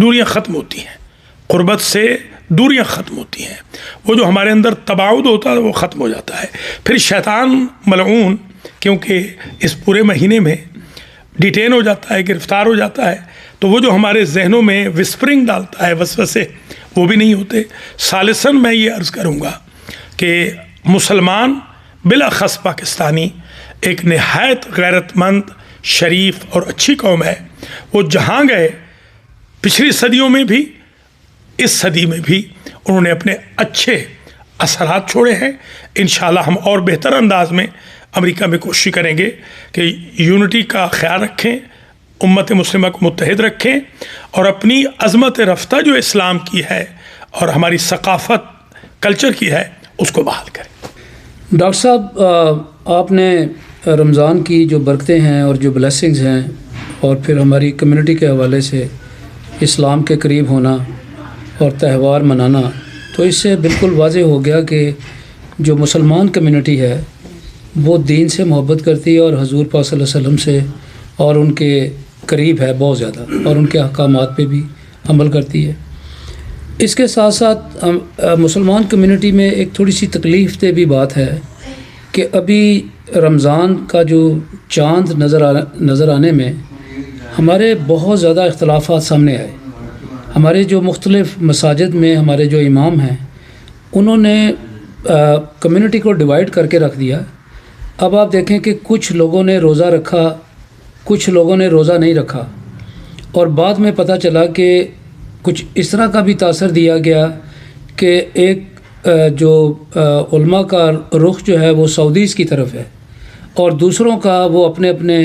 دوریاں ختم ہوتی ہیں، قربت سے دوریاں ختم ہوتی ہیں، وہ جو ہمارے اندر تباعد ہوتا ہے وہ ختم ہو جاتا ہے۔ پھر شیطان ملعون کیونکہ اس پورے مہینے میں ڈیٹین ہو جاتا ہے، گرفتار ہو جاتا ہے، تو وہ جو ہمارے ذہنوں میں وسپرنگ ڈالتا ہے، وسوسے، وہ بھی نہیں ہوتے۔ ثالثاً میں یہ عرض کروں گا کہ مسلمان بالاخص پاکستانی ایک نہایت غیرت مند، شریف اور اچھی قوم ہے۔ وہ جہاں گئے پچھلی صدیوں میں بھی، اس صدی میں بھی انہوں نے اپنے اچھے اثرات چھوڑے ہیں۔ انشاءاللہ ہم اور بہتر انداز میں امریکہ میں کوشش کریں گے کہ یونٹی کا خیال رکھیں، امت مسلمہ کو متحد رکھیں، اور اپنی عظمت رفتہ جو اسلام کی ہے اور ہماری ثقافت کلچر کی ہے اس کو بحال کریں۔ ڈاکٹر صاحب، آپ نے رمضان کی جو برکتیں ہیں اور جو بلیسنگز ہیں، اور پھر ہماری کمیونٹی کے حوالے سے اسلام کے قریب ہونا اور تہوار منانا، تو اس سے بالکل واضح ہو گیا کہ جو مسلمان کمیونٹی ہے وہ دین سے محبت کرتی ہے اور حضور پاک صلی اللہ علیہ وسلم سے اور ان کے قریب ہے بہت زیادہ، اور ان کے احکامات پہ بھی عمل کرتی ہے۔ اس کے ساتھ ساتھ مسلمان کمیونٹی میں ایک تھوڑی سی تکلیف دہ بھی بات ہے کہ ابھی رمضان کا جو چاند نظر آنے میں ہمارے بہت زیادہ اختلافات سامنے آئے۔ ہمارے جو مختلف مساجد میں ہمارے جو امام ہیں انہوں نے کمیونٹی کو ڈیوائیڈ کر کے رکھ دیا۔ اب آپ دیکھیں کہ کچھ لوگوں نے روزہ رکھا، کچھ لوگوں نے روزہ نہیں رکھا، اور بعد میں پتہ چلا کہ کچھ اس طرح کا بھی تاثر دیا گیا کہ ایک جو علماء کا رخ جو ہے وہ سعودیز کی طرف ہے، اور دوسروں کا وہ اپنے اپنے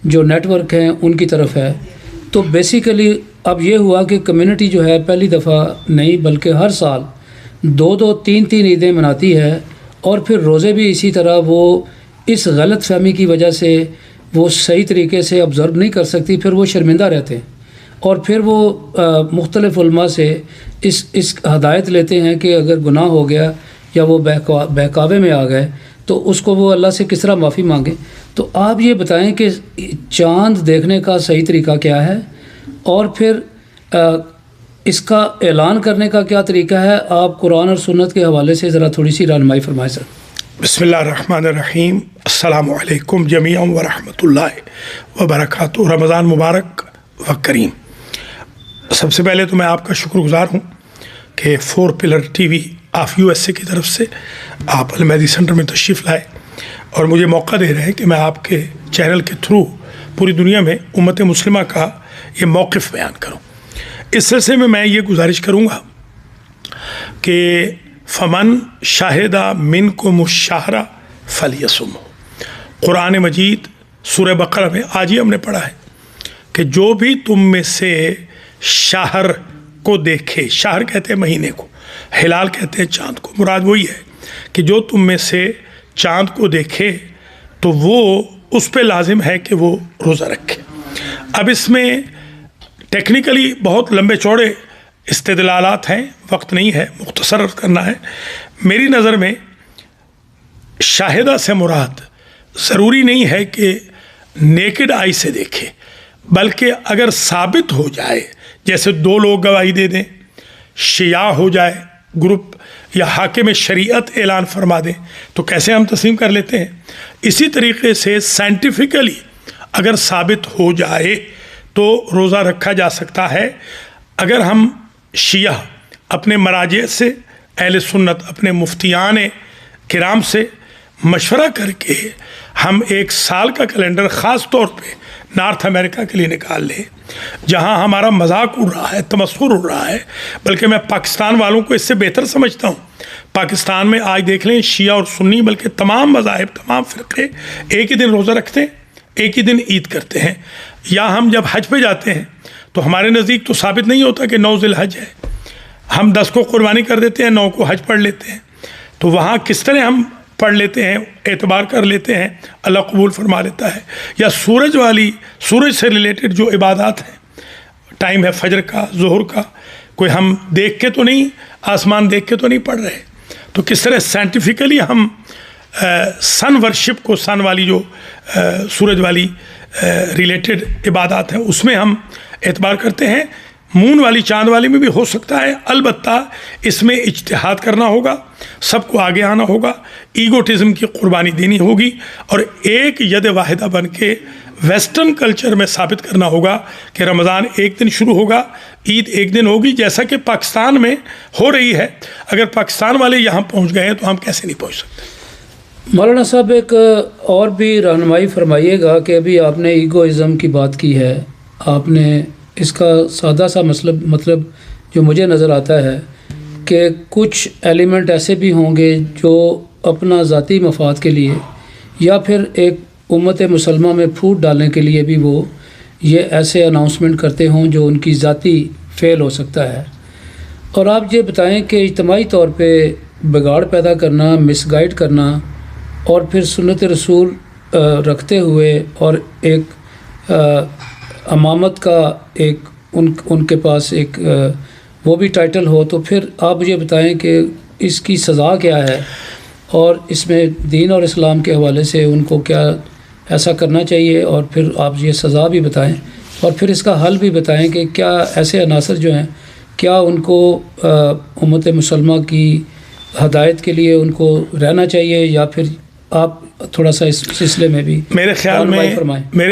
جو نیٹ ورک ہیں ان کی طرف ہے۔ تو بیسیکلی اب یہ ہوا کہ کمیونٹی جو ہے پہلی دفعہ نہیں بلکہ ہر سال 2-3 عیدیں مناتی ہے، اور پھر روزے بھی اسی طرح وہ اس غلط فہمی کی وجہ سے وہ صحیح طریقے سے آبزرو نہیں کر سکتی، پھر وہ شرمندہ رہتے ہیں، اور پھر وہ مختلف علماء سے اس ہدایت لیتے ہیں کہ اگر گناہ ہو گیا یا وہ بہکاوے میں آ گئے تو اس کو وہ اللہ سے کس طرح معافی مانگیں۔ تو آپ یہ بتائیں کہ چاند دیکھنے کا صحیح طریقہ کیا ہے، اور پھر اس کا اعلان کرنے کا کیا طریقہ ہے؟ آپ قرآن اور سنت کے حوالے سے ذرا تھوڑی سی رہنمائی فرمائیں سر۔ بسم اللہ الرحمن الرحیم، السلام علیکم جمیعا ورحمۃ اللہ وبرکاتہ۔ رمضان مبارک و کریم۔ سب سے پہلے تو میں آپ کا شکر گزار ہوں کہ 4 pillar T we of USA کی طرف سے آپ المہدی سینٹر میں تشریف لائے اور مجھے موقع دے رہے ہیں کہ میں آپ کے چینل کے تھرو پوری دنیا میں امت مسلمہ کا یہ موقف بیان کروں۔ اس سلسلے میں یہ گزارش کروں گا کہ فمن شاہدہ منکم الشہر فلیصمہ۔ قرآن مجید سورہ بقرہ میں آج ہی ہم نے پڑھا ہے کہ جو بھی تم میں سے شہر کو دیکھے، شہر کہتے ہیں مہینے کو، ہلال کہتے ہیں چاند کو، مراد وہی ہے کہ جو تم میں سے چاند کو دیکھے تو وہ اس پہ لازم ہے کہ وہ روزہ رکھے۔ اب اس میں ٹیکنیکلی بہت لمبے چوڑے استدلالات ہیں، وقت نہیں ہے، مختصر کرنا ہے۔ میری نظر میں شاہدہ سے مراد ضروری نہیں ہے کہ نیکڈ آئی سے دیکھے، بلکہ اگر ثابت ہو جائے، جیسے 2 لوگ گواہی دے دیں، شیعہ ہو جائے گروپ یا حاکم شریعت اعلان فرما دیں تو کیسے ہم تسلیم کر لیتے ہیں۔ اسی طریقے سے سائنٹیفکلی اگر ثابت ہو جائے تو روزہ رکھا جا سکتا ہے۔ اگر ہم شیعہ اپنے مراجع سے، اہل سنت اپنے مفتیان کرام سے مشورہ کر کے ہم 1 سال کا کیلنڈر خاص طور پہ نارتھ امریکہ کے لیے نکال لیں، جہاں ہمارا مذاق اڑ رہا ہے، تمسخر اڑ رہا ہے، بلکہ میں پاکستان والوں کو اس سے بہتر سمجھتا ہوں۔ پاکستان میں آج دیکھ لیں شیعہ اور سنی بلکہ تمام مذاہب، تمام فرقے ایک ہی دن روزہ رکھتے ہیں، ایک ہی دن عید کرتے ہیں۔ یا ہم جب حج پہ جاتے ہیں تو ہمارے نزدیک تو ثابت نہیں ہوتا کہ 9 ذی الحج ہے، ہم 10 کو قربانی کر دیتے ہیں، 9 کو حج پڑھ لیتے ہیں۔ تو وہاں کس طرح ہم پڑھ لیتے ہیں، اعتبار کر لیتے ہیں، اللہ قبول فرما لیتا ہے۔ یا سورج سے ریلیٹڈ جو عبادات ہیں، ٹائم ہے فجر کا، ظہر کا، کوئی ہم دیکھ کے تو نہیں، آسمان دیکھ کے تو نہیں پڑھ رہے، تو کس طرح سائنٹیفکلی ہم سن ورشپ کو، سن والی جو سورج والی ریلیٹڈ عبادات ہیں اس میں ہم اعتبار کرتے ہیں۔ مون والی چاند والی میں بھی ہو سکتا ہے، البتہ اس میں اجتہاد کرنا ہوگا، سب کو آگے آنا ہوگا، ایگوٹزم کی قربانی دینی ہوگی، اور ایک ید واحدہ بن کے ویسٹرن کلچر میں ثابت کرنا ہوگا کہ رمضان ایک دن شروع ہوگا، عید ایک دن ہوگی، جیسا کہ پاکستان میں ہو رہی ہے۔ اگر پاکستان والے یہاں پہنچ گئے ہیں تو ہم کیسے نہیں پہنچ سکتے؟ مولانا صاحب ایک اور بھی رہنمائی فرمائیے گا کہ ابھی آپ نے ایگوازم کی بات کی ہے، آپ نے اس کا سادہ سا مطلب جو مجھے نظر آتا ہے کہ کچھ ایلیمنٹ ایسے بھی ہوں گے جو اپنا ذاتی مفاد کے لیے یا پھر ایک امت مسلمہ میں پھوٹ ڈالنے کے لیے بھی وہ یہ ایسے اناؤنسمنٹ کرتے ہوں جو ان کی ذاتی فعل ہو سکتا ہے، اور آپ یہ بتائیں کہ اجتماعی طور پہ بگاڑ پیدا کرنا، مس گائیڈ کرنا، اور پھر سنت رسول رکھتے ہوئے اور ایک امامت کا ایک ان کے پاس ایک وہ بھی ٹائٹل ہو، تو پھر آپ مجھے بتائیں کہ اس کی سزا کیا ہے، اور اس میں دین اور اسلام کے حوالے سے ان کو کیا ایسا کرنا چاہیے، اور پھر آپ یہ سزا بھی بتائیں، اور پھر اس کا حل بھی بتائیں کہ کیا ایسے عناصر جو ہیں کیا ان کو امت مسلمہ کی ہدایت کے لیے ان کو رہنا چاہیے، یا پھر آپ تھوڑا سا اس سلسلے میں بھی میرے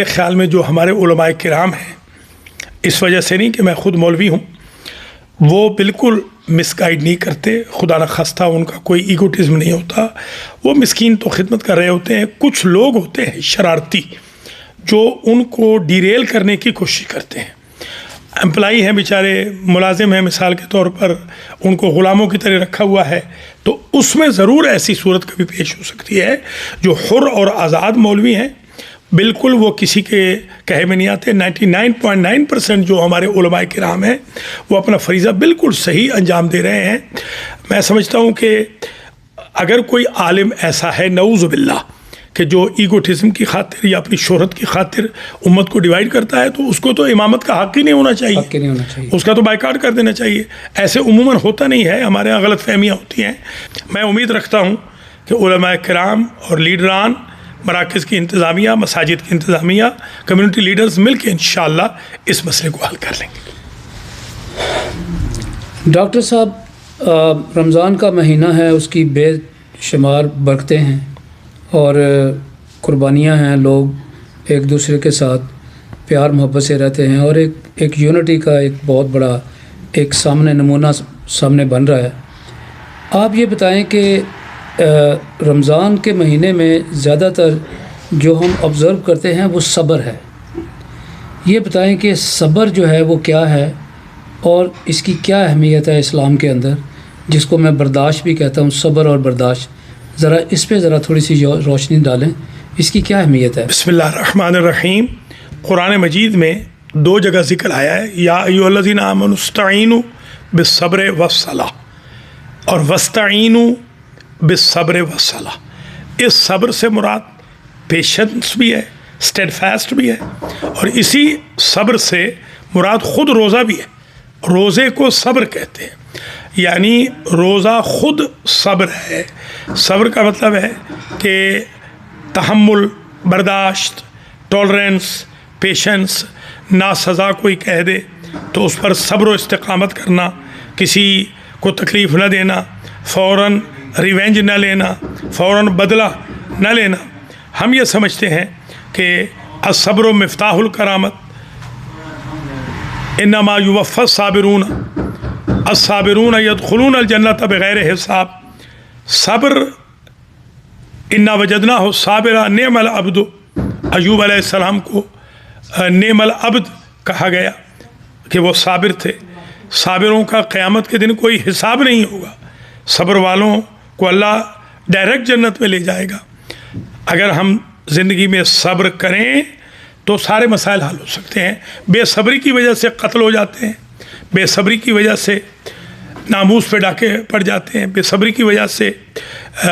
خیال میں جو ہمارے علماء کرام ہیں، اس وجہ سے نہیں کہ میں خود مولوی ہوں، وہ بالکل مس گائیڈ نہیں کرتے، خدا نخواستہ ان کا کوئی ایگوٹزم نہیں ہوتا، وہ مسکین تو خدمت کر رہے ہوتے ہیں۔ کچھ لوگ ہوتے ہیں شرارتی جو ان کو ڈیریل کرنے کی کوشش کرتے ہیں، امپلائی ہیں بیچارے، ملازم ہیں مثال کے طور پر، ان کو غلاموں کی طرح رکھا ہوا ہے، تو اس میں ضرور ایسی صورت کبھی پیش ہو سکتی ہے۔ جو حر اور آزاد مولوی ہیں بالکل وہ کسی کے کہے میں نہیں آتے، 99.9% جو ہمارے علماء کرام ہیں وہ اپنا فریضہ بالکل صحیح انجام دے رہے ہیں۔ میں سمجھتا ہوں کہ اگر کوئی عالم ایسا ہے نعوذ باللہ کہ جو ایگوٹزم کی خاطر یا اپنی شہرت کی خاطر امت کو ڈیوائیڈ کرتا ہے، تو اس کو تو امامت کا حق ہی نہیں ہونا چاہیے، اس کا تو بائیکاٹ کر دینا چاہیے۔ ایسے عموماً ہوتا نہیں ہے، ہمارے یہاں غلط فہمیاں ہوتی ہیں۔ میں امید رکھتا ہوں کہ علماء کرام اور لیڈران، مراکز کی انتظامیہ، مساجد کی انتظامیہ، کمیونٹی لیڈرز مل کے انشاءاللہ اس مسئلے کو حل کر لیں گے۔ ڈاکٹر صاحب، رمضان کا مہینہ ہے، اس کی بے شمار برکتیں ہیں اور قربانیاں ہیں، لوگ ایک دوسرے کے ساتھ پیار محبت سے رہتے ہیں، اور ایک یونٹی کا ایک بہت بڑا ایک نمونہ سامنے بن رہا ہے۔ آپ یہ بتائیں کہ رمضان کے مہینے میں زیادہ تر جو ہم آبزرو کرتے ہیں وہ صبر ہے، یہ بتائیں کہ صبر جو ہے وہ کیا ہے، اور اس کی کیا اہمیت ہے اسلام کے اندر، جس کو میں برداشت بھی کہتا ہوں، صبر اور برداشت، ذرا اس پہ ذرا تھوڑی سی روشنی ڈالیں، اس کی کیا اہمیت ہے؟ بسم اللہ الرحمن الرحیم۔ قرآن مجید میں 2 جگہ ذکر آیا ہے، یا ایھا الذین آمنوا استعینوا بالصبر والصلاۃ، اور واستعینوا بالصبر والصلاۃ۔ اس صبر سے مراد پیشنس بھی ہے، اسٹیڈ فاسٹ بھی ہے، اور اسی صبر سے مراد خود روزہ بھی ہے۔ روزے کو صبر کہتے ہیں، یعنی روزہ خود صبر ہے۔ صبر کا مطلب ہے کہ تحمل، برداشت، ٹالرنس، پیشنس۔ ناسزا کوئی کہہ دے تو اس پر صبر و استقامت کرنا، کسی کو تکلیف نہ دینا، فوراً ریونج نہ لینا، فوراً بدلہ نہ لینا۔ ہم یہ سمجھتے ہیں کہ الصبر مفتاح الکرامت، انما یوفی الصابرون الصابرون یدخلون الجنۃ بغیر حساب۔ صبر، انا وجدناہ صابرا نعم العبد، ایوب علیہ السلام کو نعم العبد کہا گیا کہ وہ صابر تھے۔ صابروں کا قیامت کے دن کوئی حساب نہیں ہوگا، صبر والوں کو اللہ ڈائریکٹ جنت میں لے جائے گا۔ اگر ہم زندگی میں صبر کریں تو سارے مسائل حل ہو سکتے ہیں۔ بے صبری کی وجہ سے قتل ہو جاتے ہیں، بے صبری کی وجہ سے ناموس پہ ڈاکے پڑ جاتے ہیں، بے صبری کی وجہ سے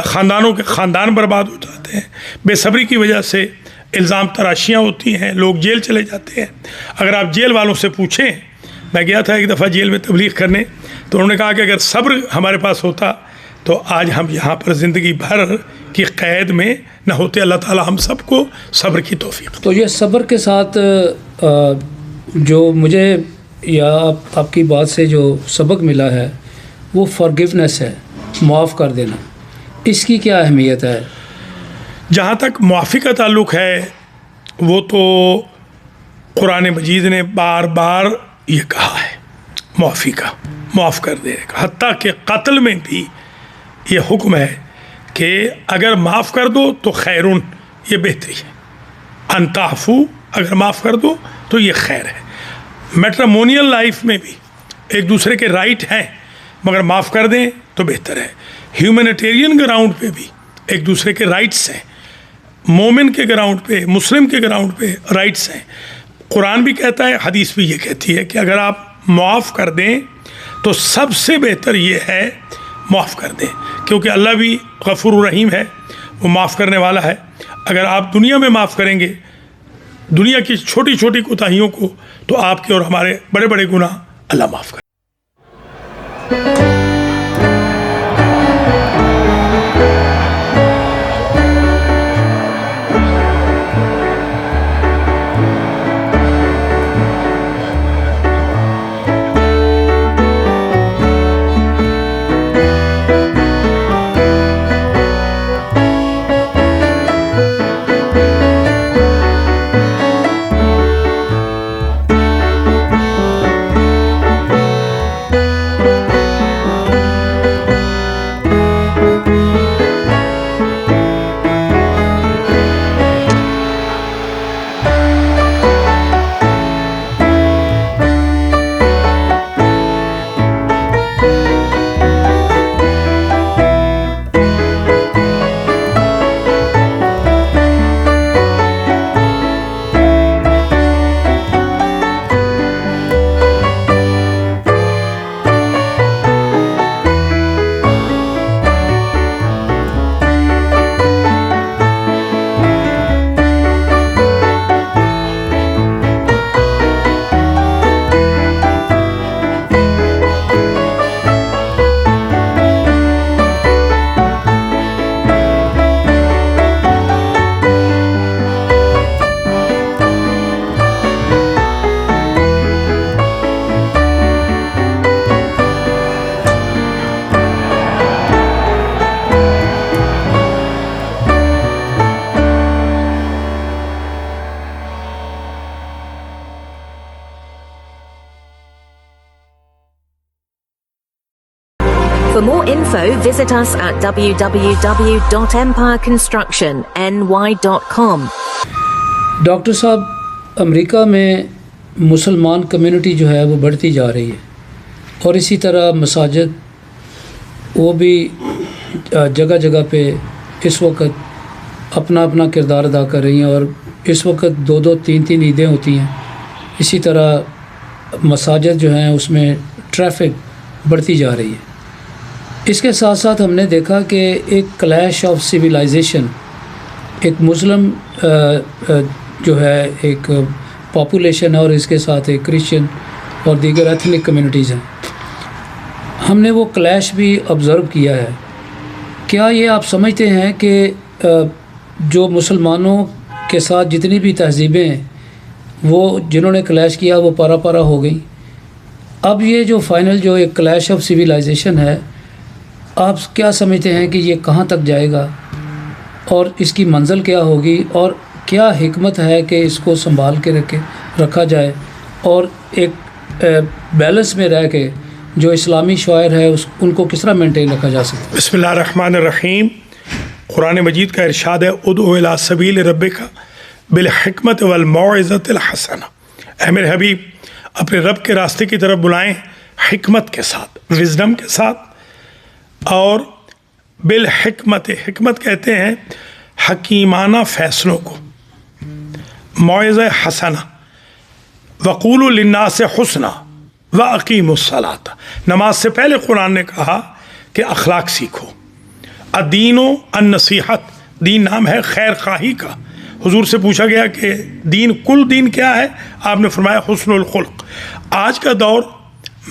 خاندانوں کے خاندان برباد ہو جاتے ہیں، بے صبری کی وجہ سے الزام تراشیاں ہوتی ہیں، لوگ جیل چلے جاتے ہیں۔ اگر آپ جیل والوں سے پوچھیں، میں گیا تھا ایک دفعہ جیل میں تبلیغ کرنے، تو انہوں نے کہا کہ اگر صبر ہمارے پاس ہوتا تو آج ہم یہاں پر زندگی بھر کی قید میں نہ ہوتے۔ اللہ تعالی ہم سب کو صبر کی توفیق۔ تو یہ صبر کے ساتھ جو مجھے یا آپ کی بات سے جو سبق ملا ہے وہ فارگیونیس ہے، معاف کر دینا، اس کی کیا اہمیت ہے؟ جہاں تک معافی کا تعلق ہے وہ تو قرآن مجید نے بار بار یہ کہا ہے معافی کا، معاف کر دینے کا، حتیٰ کہ قتل میں بھی یہ حکم ہے کہ اگر معاف کر دو تو خیرون، یہ بہتری ہے، انتعفو، اگر معاف کر دو تو یہ خیر ہے۔ میٹرمونیل لائف میں بھی ایک دوسرے کے رائٹ ہیں مگر معاف کر دیں تو بہتر ہے۔ ہیومینیٹیرین گراؤنڈ پہ بھی ایک دوسرے کے رائٹس ہیں، مومن کے گراؤنڈ پہ، مسلم کے گراؤنڈ پہ رائٹس ہیں۔ قرآن بھی کہتا ہے، حدیث بھی یہ کہتی ہے کہ اگر آپ معاف کر دیں تو سب سے بہتر یہ ہے معاف کر دیں، کیونکہ اللہ بھی غفور الرحیم ہے، وہ معاف کرنے والا ہے۔ اگر آپ دنیا میں معاف کریں گے دنیا کی چھوٹی چھوٹی کوتاہیوں کو تو آپ کے اور ہمارے بڑے بڑے گناہ اللہ معاف کرے۔ For more info, visit us at www.empireconstructionny.com. Doctor صاحب، امریکہ میں مسلمان کمیونٹی جو ہے وہ بڑھتی جا رہی ہے، اور اسی طرح مساجد وہ بھی جگہ جگہ پہ اس وقت اپنا اپنا کردار ادا کر رہی ہیں، اور اس وقت 2 3 عیدیں ہوتی ہیں۔ اسی طرح مساجد جو ہیں اس میں ٹریفک بڑھتی جا رہی ہے۔ اس کے ساتھ ساتھ ہم نے دیکھا کہ ایک کلیش آف سویلائزیشن، ایک مسلم جو ہے ایک پاپولیشن ہے، اور اس کے ساتھ ایک کرسچن اور دیگر ایتھنک کمیونٹیز ہیں۔ ہم نے وہ کلیش بھی آبزرو کیا ہے۔ کیا یہ آپ سمجھتے ہیں کہ جو مسلمانوں کے ساتھ جتنی بھی تہذیبیں ہیں وہ جنہوں نے کلیش کیا وہ پارا پارا ہو گئیں؟ اب یہ جو فائنل جو ایک کلیش آف سویلائزیشن ہے، آپ کیا سمجھتے ہیں کہ یہ کہاں تک جائے گا اور اس کی منزل کیا ہوگی، اور کیا حکمت ہے کہ اس کو سنبھال کے رکھا جائے اور ایک بیلنس میں رہ کے جو اسلامی شعائر ہے ان کو کس طرح مینٹین رکھا جا سکتا ہے؟ بسم اللہ الرحمن الرحیم۔ قرآن مجید کا ارشاد ہے، ادعو الی سبیل ربک بالحکمت والموعظۃ الحسنہ، اے میرے حبیب اپنے رب کے راستے کی طرف بلائیں حکمت کے ساتھ، وزڈم کے ساتھ، اور بالحکمت، حکمت کہتے ہیں حکیمانہ فیصلوں کو، موعظہ حسنہ، وقولوا للناس حسنا واقیموا الصلاۃ، نماز سے پہلے قرآن نے کہا کہ اخلاق سیکھو۔ الدین و النصیحت، دین نام ہے خیر خواہی کا۔ حضور سے پوچھا گیا کہ دین، کل دین کیا ہے؟ آپ نے فرمایا حسن الخلق۔ آج کا دور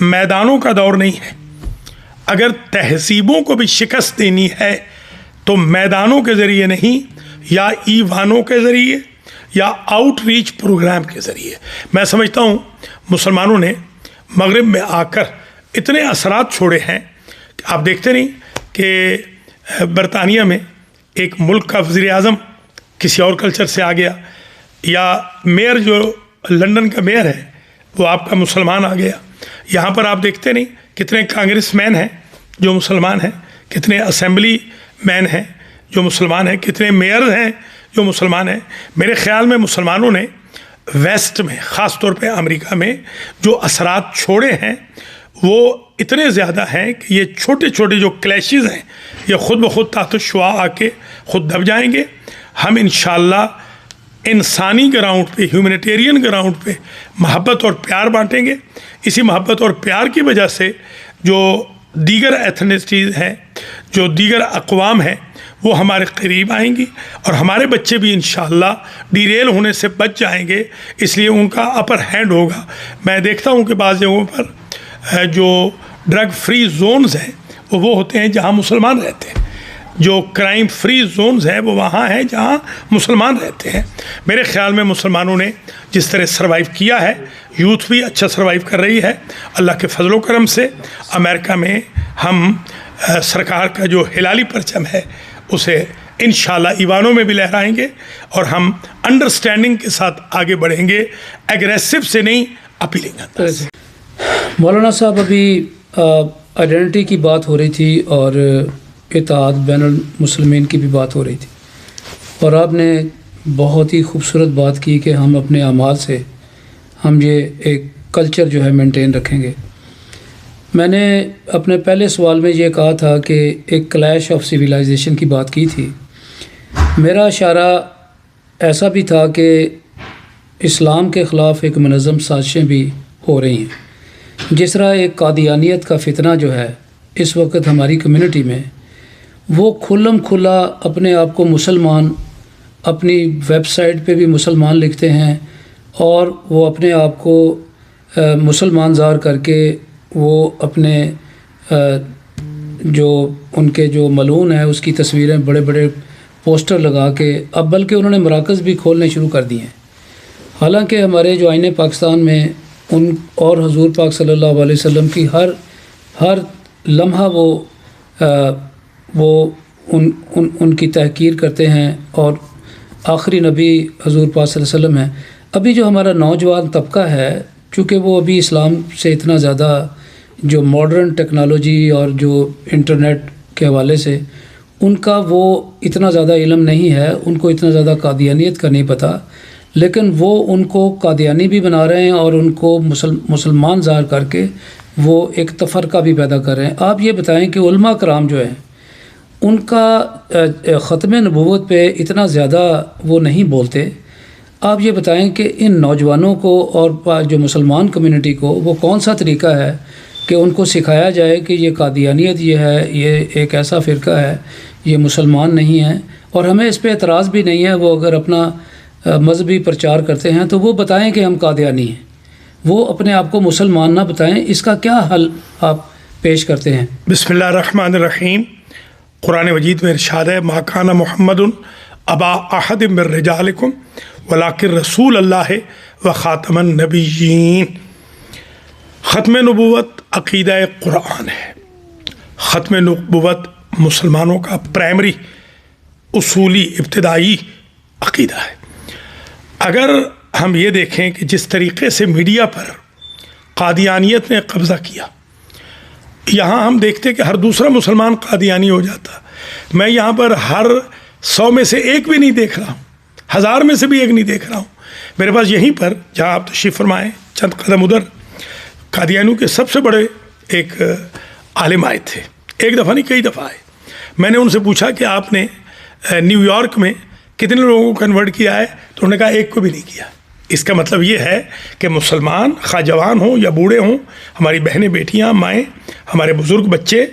میدانوں کا دور نہیں ہے، اگر تہذیبوں کو بھی شکست دینی ہے تو میدانوں کے ذریعے نہیں، یا ایوانوں کے ذریعے یا آؤٹ ریچ پروگرام کے ذریعے۔ میں سمجھتا ہوں مسلمانوں نے مغرب میں آ کر اتنے اثرات چھوڑے ہیں کہ آپ دیکھتے نہیں کہ برطانیہ میں ایک ملک کا وزیر اعظم کسی اور کلچر سے آ گیا، یا میئر جو لندن کا میئر ہے وہ آپ کا مسلمان آ گیا. یہاں پر آپ دیکھتے نہیں کتنے کانگریس مین ہیں جو مسلمان ہیں، کتنے اسمبلی مین ہیں جو مسلمان ہیں، کتنے میئر ہیں جو مسلمان ہیں. میرے خیال میں مسلمانوں نے ویسٹ میں، خاص طور پہ امریکہ میں جو اثرات چھوڑے ہیں وہ اتنے زیادہ ہیں کہ یہ چھوٹے چھوٹے جو کلیشز ہیں یہ خود بخود تحت الشعاع آ کے خود دب جائیں گے. ہم انشاءاللہ انسانی گراؤنڈ پہ، ہیومینیٹیرین گراؤنڈ پہ محبت اور پیار بانٹیں گے. اسی محبت اور پیار کی وجہ سے جو دیگر ایتھنسٹیز ہیں، جو دیگر اقوام ہیں، وہ ہمارے قریب آئیں گی، اور ہمارے بچے بھی انشاءاللہ ڈیریل ہونے سے بچ جائیں گے. اس لیے ان کا اپر ہینڈ ہوگا. میں دیکھتا ہوں کہ بعض جگہوں پر جو ڈرگ فری زونز ہیں وہ ہوتے ہیں جہاں مسلمان رہتے ہیں، جو کرائم فری زونز ہیں وہ وہاں ہیں جہاں مسلمان رہتے ہیں. میرے خیال میں مسلمانوں نے جس طرح سروائیو کیا ہے، یوتھ بھی اچھا سروائیو کر رہی ہے اللہ کے فضل و کرم سے. امریکہ میں ہم سرکار کا جو ہلالی پرچم ہے اسے انشاءاللہ ایوانوں میں بھی لہرائیں گے، اور ہم انڈرسٹینڈنگ کے ساتھ آگے بڑھیں گے، ایگریسو سے نہیں، اپیلنگ انداز سے. مولانا صاحب، ابھی آئیڈینٹی کی بات ہو رہی تھی اور اتحاد بین المسلمین کی بھی بات ہو رہی تھی، اور آپ نے بہت ہی خوبصورت بات کی کہ ہم اپنے اعمال سے ہم یہ ایک کلچر جو ہے مینٹین رکھیں گے. میں نے اپنے پہلے سوال میں یہ کہا تھا کہ ایک کلیش آف سویلائزیشن کی بات کی تھی. میرا اشارہ ایسا بھی تھا کہ اسلام کے خلاف ایک منظم سازشیں بھی ہو رہی ہیں. جس طرح ایک قادیانیت کا فتنہ جو ہے اس وقت ہماری کمیونٹی میں، وہ کھلم کھلا اپنے آپ کو مسلمان، اپنی ویب سائٹ پہ بھی مسلمان لکھتے ہیں، اور وہ اپنے آپ کو مسلمان ظاہر کر کے وہ اپنے جو ان کے جو ملعون ہے اس کی تصویریں بڑے بڑے پوسٹر لگا کے، اب بلکہ انہوں نے مراکز بھی کھولنے شروع کر دیے ہیں. حالانکہ ہمارے جو آئین پاکستان میں ان اور حضور پاک صلی اللہ علیہ وسلم کی ہر لمحہ وہ ان کی تحقیر کرتے ہیں، اور آخری نبی حضور پاک صلی اللہ علیہ وسلم ہیں. ابھی جو ہمارا نوجوان طبقہ ہے، چونکہ وہ ابھی اسلام سے اتنا زیادہ جو ماڈرن ٹیکنالوجی اور جو انٹرنیٹ کے حوالے سے ان کا وہ اتنا زیادہ علم نہیں ہے، ان کو اتنا زیادہ قادیانیت کا نہیں پتہ، لیکن وہ ان کو قادیانی بھی بنا رہے ہیں اور ان کو مسلمان ظاہر کر کے وہ ایک تفرقہ بھی پیدا کر رہے ہیں. آپ یہ بتائیں کہ علماء کرام جو ہیں ان کا ختم نبوت پہ اتنا زیادہ وہ نہیں بولتے. آپ یہ بتائیں کہ ان نوجوانوں کو اور جو مسلمان کمیونٹی کو وہ کون سا طریقہ ہے کہ ان کو سکھایا جائے کہ یہ قادیانیت یہ ہے، یہ ایک ایسا فرقہ ہے، یہ مسلمان نہیں ہیں، اور ہمیں اس پہ اعتراض بھی نہیں ہے. وہ اگر اپنا مذہبی پرچار کرتے ہیں تو وہ بتائیں کہ ہم قادیانی ہیں، وہ اپنے آپ کو مسلمان نہ بتائیں. اس کا کیا حل آپ پیش کرتے ہیں؟ بسم اللہ الرحمن الرحیم. قرآن مجید میں ارشاد ہے، ما کان محمد ابا احد من رجالکم ولکن رسول اللہ و خاتم النبیین. ختم نبوت عقیدہ قرآن ہے. ختم نبوت مسلمانوں کا پرائمری اصولی ابتدائی عقیدہ ہے. اگر ہم یہ دیکھیں کہ جس طریقے سے میڈیا پر قادیانیت نے قبضہ کیا، یہاں ہم دیکھتے کہ ہر دوسرا مسلمان قادیانی ہو جاتا. میں یہاں پر ہر 100 میں سے ایک بھی نہیں دیکھ رہا ہوں، 1000 میں سے بھی ایک نہیں دیکھ رہا ہوں. میرے پاس یہیں پر جہاں آپ تشریف فرمائیں چند قدم ادھر قادیانیوں کے سب سے بڑے ایک عالم آئے تھے. ایک دفعہ نہیں، کئی دفعہ آئے. میں نے ان سے پوچھا کہ آپ نے نیو یارک میں کتنے لوگوں کو کنورٹ کیا ہے؟ تو انہوں نے کہا ایک کو بھی نہیں کیا. اس کا مطلب یہ ہے کہ مسلمان خواہ جوان ہوں یا بوڑھے ہوں، ہماری بہنیں، بیٹیاں، مائیں، ہمارے بزرگ، بچے،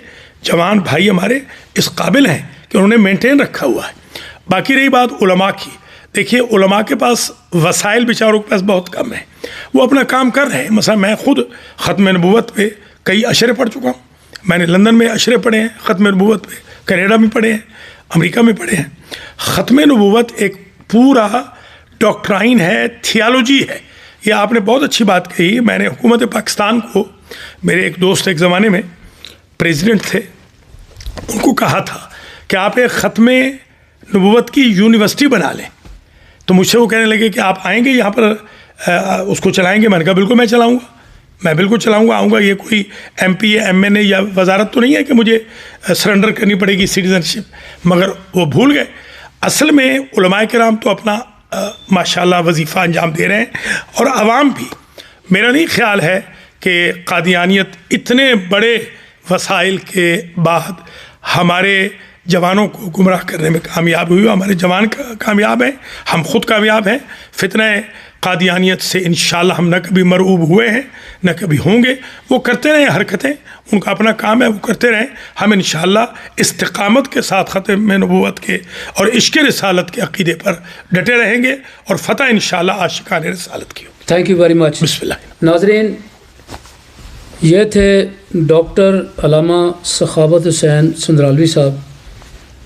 جوان بھائی ہمارے اس قابل ہیں کہ انہوں نے مینٹین رکھا ہوا ہے. باقی رہی بات علماء کی، دیکھیے علماء کے پاس وسائل بیچاروں کے پاس بہت کم ہیں، وہ اپنا کام کر رہے ہیں. مثلا میں خود ختم نبوت پہ کئی اشرے پڑھ چکا ہوں. میں نے لندن میں اشرے پڑھے ہیں ختم نبوت پہ، کینیڈا میں پڑھے ہیں، امریکہ میں پڑھے ہیں. ختم نبوت ایک پورا ڈاکٹرائن ہے، تھیالوجی ہے. یہ آپ نے بہت اچھی بات کہی. میں نے حکومت پاکستان کو، میرے ایک دوست ایک زمانے میں پریزیڈنٹ تھے، ان کو کہا تھا کہ آپ ایک ختم نبوت کی یونیورسٹی بنا لیں. تو مجھ سے وہ کہنے لگے کہ آپ آئیں گے یہاں پر اس کو چلائیں گے؟ میں نے کہا بالکل میں چلاؤں گا، میں بالکل چلاؤں گا، آؤں گا. یہ کوئی ایم پی ایم این اے یا وزارت تو نہیں ہے کہ مجھے سرنڈر کرنی پڑے گی سٹیزن شپ. مگر وہ بھول گئے. اصل میں علماء کرام تو اپنا ماشاءاللہ وظیفہ انجام دے رہے ہیں، اور عوام بھی. میرا نہیں خیال ہے کہ قادیانیت اتنے بڑے وسائل کے بعد ہمارے جوانوں کو گمراہ کرنے میں کامیاب ہوئی. ہمارے جوان کامیاب ہیں، ہم خود کامیاب ہیں. فتنہ قادیانیت سے انشاءاللہ ہم نہ کبھی مرعوب ہوئے ہیں نہ کبھی ہوں گے. وہ کرتے رہیں حرکتیں، ان کا اپنا کام ہے، وہ کرتے رہیں. ہم انشاءاللہ استقامت کے ساتھ ختم نبوت کے اور عشق رسالت کے عقیدے پر ڈٹے رہیں گے، اور فتح انشاءاللہ عاشقان رسالت کی ہوگی. Thank you very much. بسم اللہ. ناظرین، یہ تھے ڈاکٹر علامہ سخاوت حسین سندرالوی صاحب.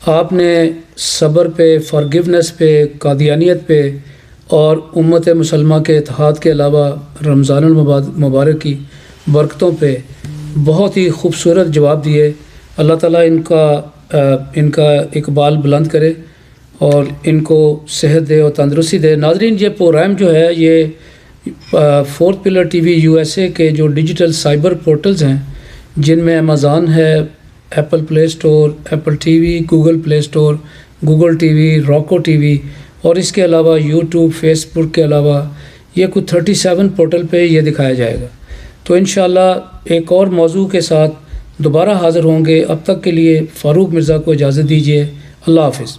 آپ نے صبر پہ، فارگیونیس پہ، قادیانیت پہ اور امت مسلمہ کے اتحاد کے علاوہ رمضان المبارک کی برکتوں پہ بہت ہی خوبصورت جواب دیے. اللہ تعالیٰ ان کا اقبال بلند کرے اور ان کو صحت دے اور تندرستی دے. ناظرین، یہ پروگرام جو ہے یہ fourth pillar T V U S A کے جو ڈیجیٹل سائبر پورٹلز ہیں، جن میں امیزون ہے، Apple Play Store, Apple T V, Google Play Store, Google T V, Roku T V, اور اس کے علاوہ یوٹیوب، فیس بک کے علاوہ یہ کچھ 37 پورٹل پہ یہ دکھایا جائے گا. تو انشاءاللہ ایک اور موضوع کے ساتھ دوبارہ حاضر ہوں گے. اب تک کے لیے فاروق مرزا کو اجازت دیجیے. اللہ حافظ.